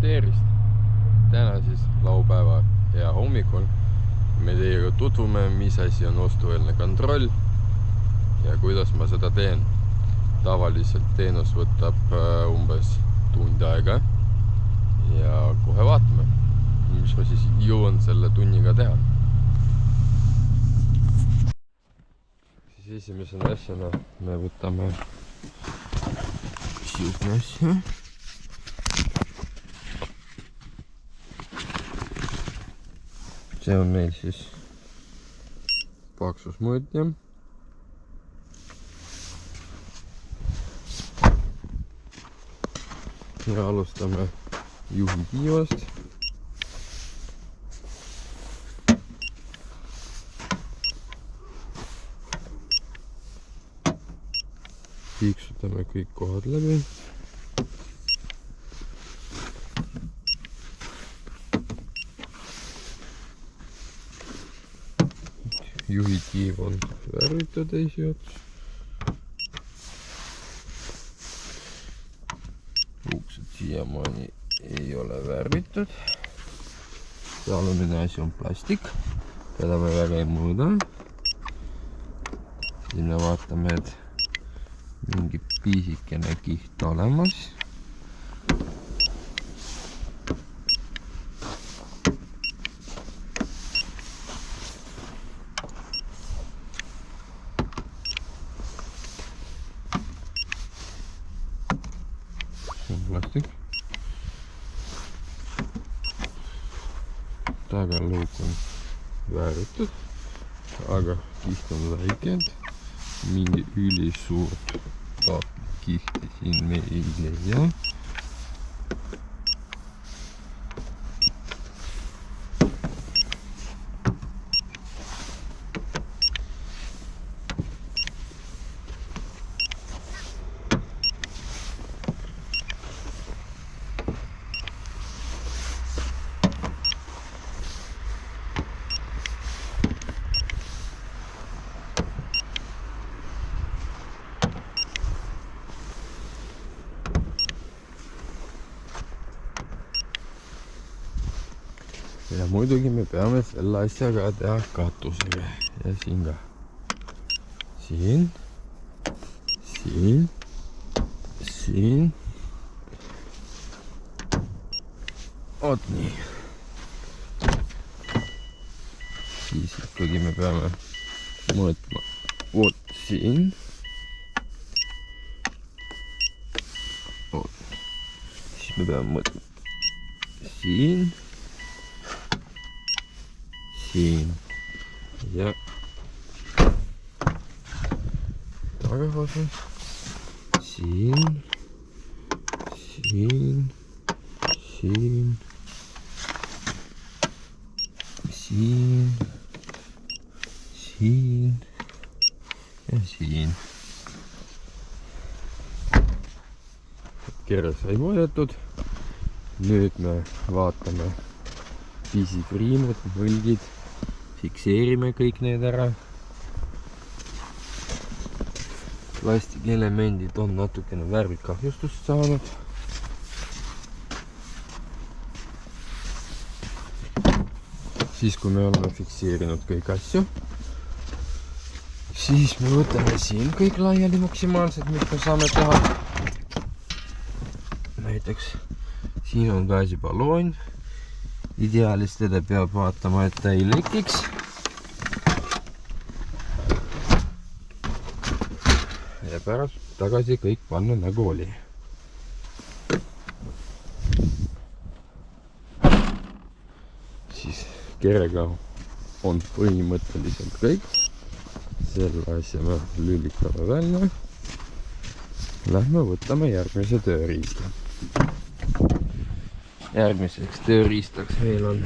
tervist! Täna siis laupäeva ja hommikul me teiega tutvume, mis asi on ostueelne kontroll ja kuidas ma seda teen. Tavaliselt teenus võtab umbes tund aega ja kohe vaatame, mis ma siis jõuan selle tunniga teha. Siis esimesena asjana me võtame siukene asja. See on meil siis paksusmõõtja. Ja alustame juhi tiivast. Piiksutame kõik kohad läbi. Juhi tiiv on värvitud esiots. Uksed siiamaani ei ole värvitud. See alumine asi on plastik, keda me väga ei mõõda. Siin me vaatame, et mingi piisikene kiht olemas. Plastik. Tagalõuk on vääritud, aga kiht on väike, mingi ülisuurt kihti siin me ei leia. Ja muidugi me peame selle asjaga teha katusega ja siin ka. Siin. Oot nii. Siis ikkagi me peame mõõtma oot siin. Oot. Siis me peame mõõtma siin. Siin ja tagasi siin ja siin. Kere sai mõõdetud. Nüüd me vaatame pisikriimud, mõlgid. Fikseerime kõik need ära. Plastikelemendid on natukene värvikahjustust saanud. Siis kui me oleme fikseerinud kõik asju, siis me võtame siin kõik laiali maksimaalselt, mis me saame teha. Näiteks siin on gaasiballoon. Ideaalis teda peab vaatama, et ta ei lekiks. Ja pärast tagasi kõik panna nagu oli. Siis kerega on põhimõtteliselt kõik. Selle asja me lülitame välja. Lähme võtame järgmise tööriista. Järgmiseks tööriistaks meil on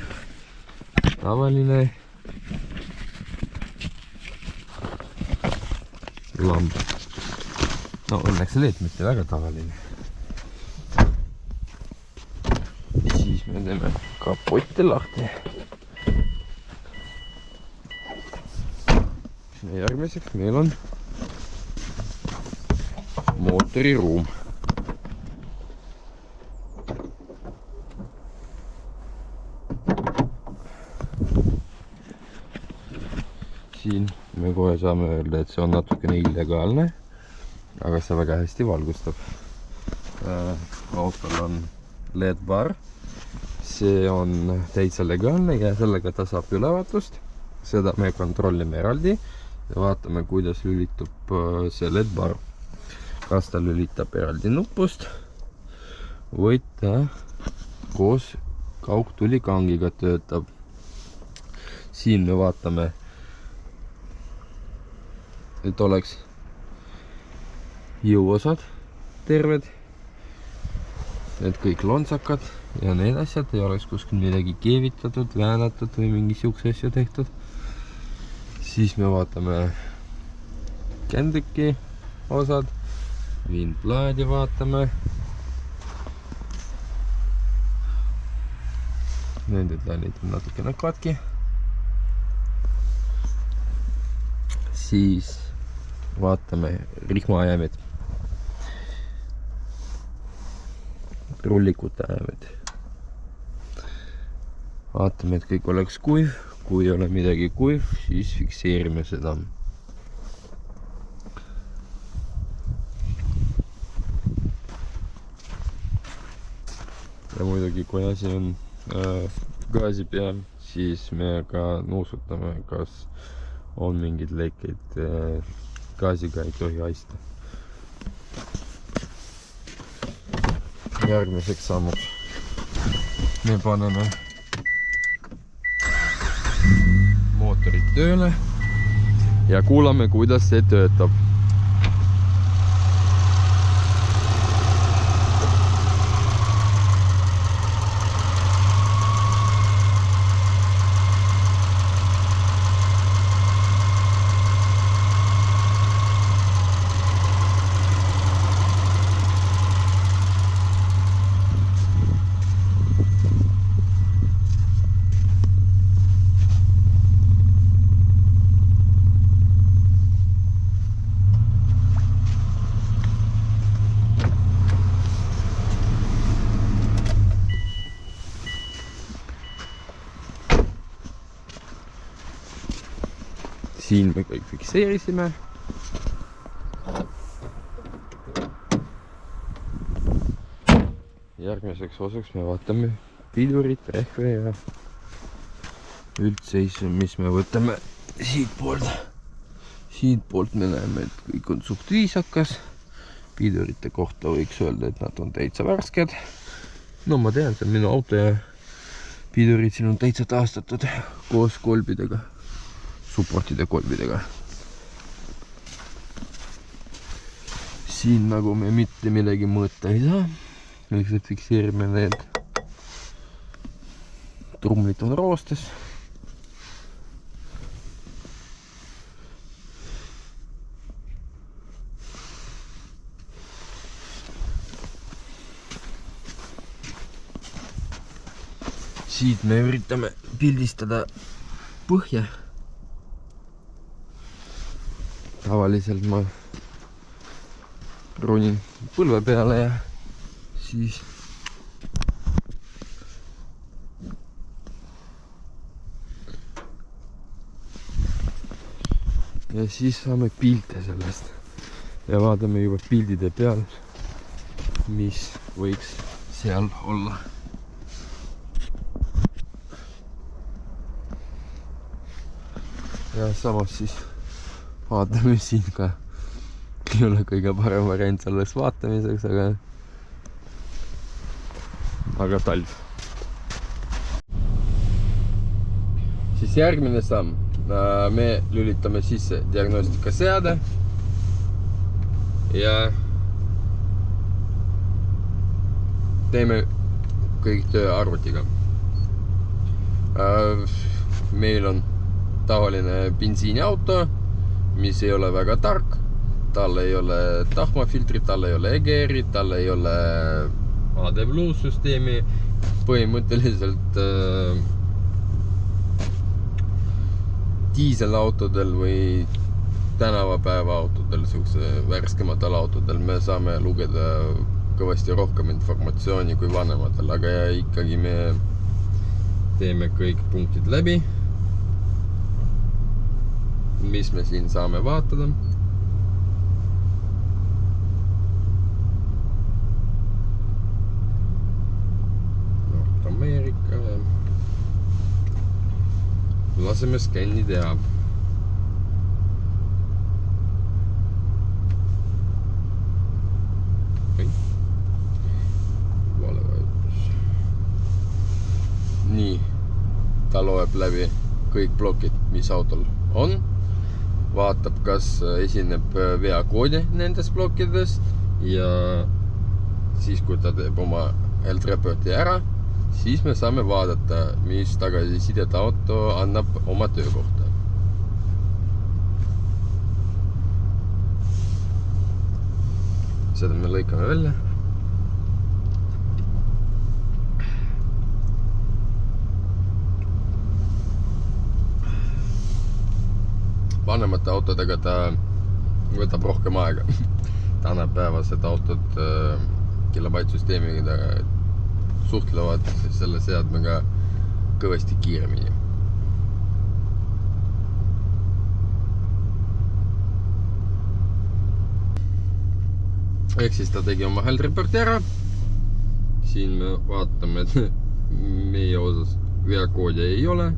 tavaline lamp. No õnneks leet mitte väga tavaline. Siis me teeme kapotti lahti. Ja järgmiseks meil on mootoriruum. siin me kohe saame öelda, et see on natukene illegaalne, aga see väga hästi valgustab. Autol on LED-bar, see on täitsa legaalne ja sellega ta saab ülevaatust. Seda me kontrollime eraldi ja vaatame, kuidas lülitub see LED-bar. Kas ta lülitab eraldi nupust või ta koos kaugtulikangiga töötab. Siin me vaatame, et oleks jõuosad terved, et kõik lontsakad ja need asjad ei oleks kuskil midagi keevitatud, väänatud või mingi siukse asja tehtud. Siis me vaatame kändiki osad, vindplaadi vaatame. Need detailid on natukene katki. Siis vaatame rihmaajämed, rullikute ajämed. Vaatame, et kõik oleks kuiv. Kui ei ole midagi kuiv, siis fikseerime seda. Ja muidugi, kui asi on gaasi peal, siis me ka nuusutame, kas on mingid leikeid. Gaasiga ei tohi haista. Järgmiseks sammuks me paneme mootorid tööle ja kuulame, kuidas see töötab. Siin me kõik fikseerisime. Järgmiseks osaks me vaatame pidurit, rehve ja üldseisu, mis me võtame siit poolt. Siit poolt me näeme, et kõik on suht viisakas. Pidurite kohta võiks öelda, et nad on täitsa värsked. No ma tean, see on minu auto ja pidurid siin on täitsa taastatud koos kolbidega. Supportide kolbidega. Siin nagu me mitte millegi mõõta ei saa. Lihtsalt fikseerime need. Trumlid on roostes. Siit me üritame pildistada põhja. Tavaliselt ma ronin põlve peale ja siis saame pilte sellest ja vaatame juba pildide peal, mis võiks seal olla. Ja samas siis vaatame siin ka. Ei ole kõige parem variant selles vaatamiseks, aga talv. Siis järgmine samm. Me lülitame sisse diagnostikaseade ja teeme kõik töö arvutiga. Meil on tavaline bensiiniauto, mis ei ole väga tark, tal ei ole tahmafiltrit, tal ei ole EGR-i, tal ei ole ADBlue süsteemi, põhimõtteliselt diiselautodel või tänavapäeva autodel, värskematel autodel me saame lugeda kõvasti rohkem informatsiooni kui vanematel, aga ikkagi me teeme kõik punktid läbi. mis me siin saame vaatada. Nord-Ameerika. Laseme skänni teha. Nii, ta loeb läbi kõik plokid, mis autol on. Vaatab, kas esineb veakoodi nendes plokkides ja siis, kui ta teeb oma health reporti ära, siis me saame vaadata, mis tagasisidet auto annab oma töö kohta. Seda me lõikame välja. Vanemate autodega ta võtab rohkem aega. Tänapäevased autod kilobait-süsteemiga suhtlevad selle seadmega kõvasti kiiremini. Ehk siis ta tegi oma health reporti ära. Siin me vaatame, et meie osas veakoodi ei ole.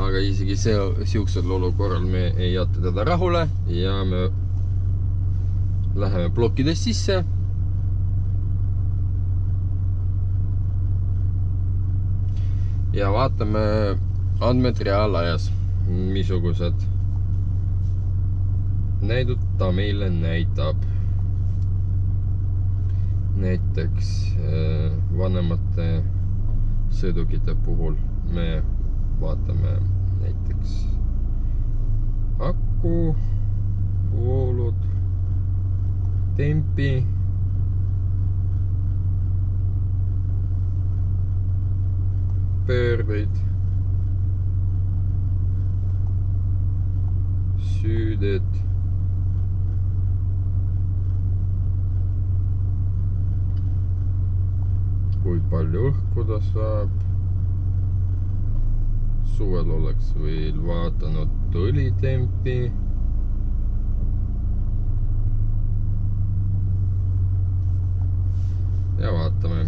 Aga isegi siuksel olukorral me ei jäta teda rahule ja me läheme plokkides sisse. Ja vaatame andmed reaalajas, missugused näidud ta meile näitab. Näiteks vanemate sõidukite puhul me vaatame näiteks aku, voolud, tempi, pöördeid, süüded, kui palju õhku ta saab. Suvel oleks veel vaatanud õlitempi. Ja vaatame.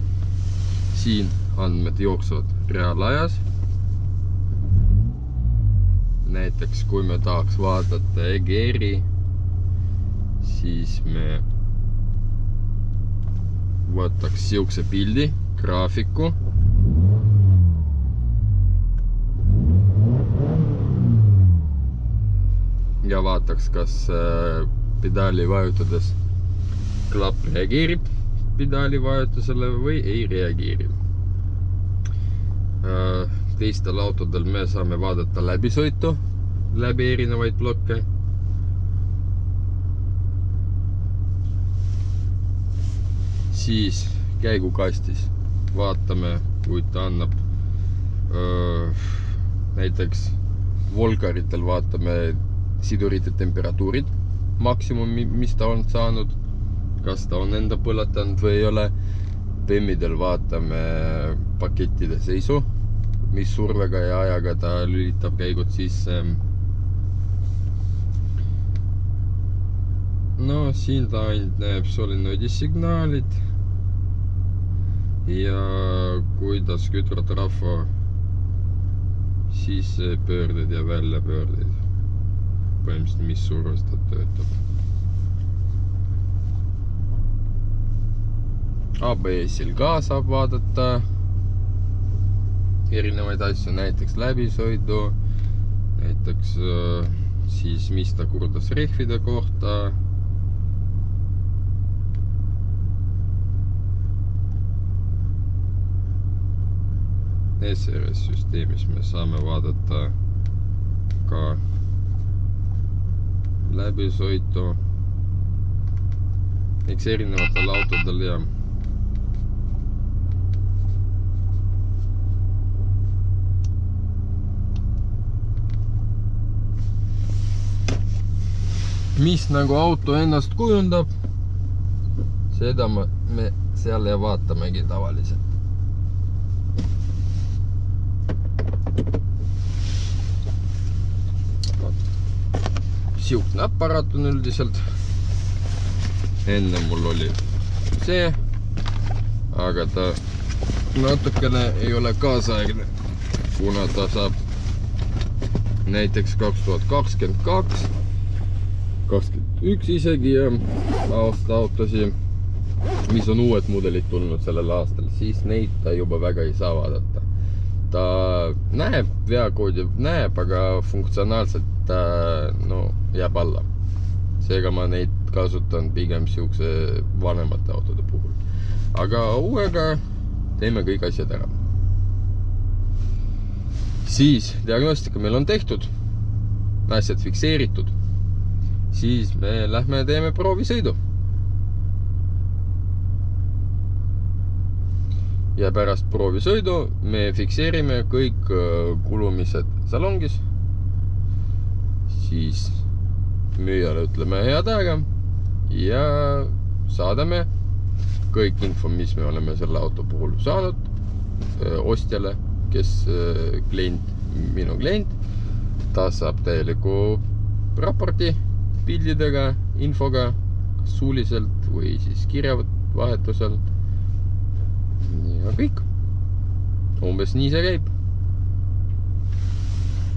Siin andmed jooksuvad reaalajas. Näiteks kui me tahaks vaadata EGR-i, siis me võtaks siukse pildi, graafiku. Ja vaataks, kas pedaali vajutades klapp reageerib pedaali vajutusele või ei reageeri. Teistel autodel me saame vaadata läbisõitu, läbi erinevaid blokke. Siis käigukastis vaatame, kui ta annab näiteks Volgaritel vaatame sidurite temperatuurid, maksimum, mis ta on saanud, kas ta on enda põletanud või ei ole. PEM-idel vaatame pakettide seisu, mis survega ja ajaga ta lülitab käigud sisse. No siin ta ainult näeb solenoidi signaalid ja kuidas kütrotrahva sisse pöörded ja välja pöörded. Põhimõtteliselt, mis survest ta töötab. ABS-il ka saab vaadata erinevaid asju, näiteks läbisõidu, näiteks siis mis ta kurdas rehvide kohta. SRS-süsteemis me saame vaadata ka läbisõitu. Eks erinevatel autodel ja mis nagu auto ennast kujundab, seda me seal ja vaatamegi tavaliselt. siukene aparaat on üldiselt. Enne mul oli see, aga ta natukene ei ole kaasaegne, kuna ta saab näiteks 2022, 21 isegi aasta autosi, mis on uued mudelid tulnud sellel aastal, siis neid ta juba väga ei saa vaadata. Ta näeb veakoodi, aga funktsionaalselt ta jääb alla. Seega ma neid kasutan pigem siukse vanemate autode puhul. Aga uuega teeme kõik asjad ära. Siis diagnostika meil on tehtud, asjad fikseeritud. Siis me lähme teeme proovisõidu. Ja pärast proovisõidu me fikseerime kõik kulumised salongis. Siis müüjale ütleme head aega ja saadame kõik info, mis me oleme selle auto puhul saanud ostjale, kes minu klient. Ta saab täieliku raporti pildidega, infoga, kas suuliselt või siis kirjavahetusel. Ja kõik. Umbes nii see käib.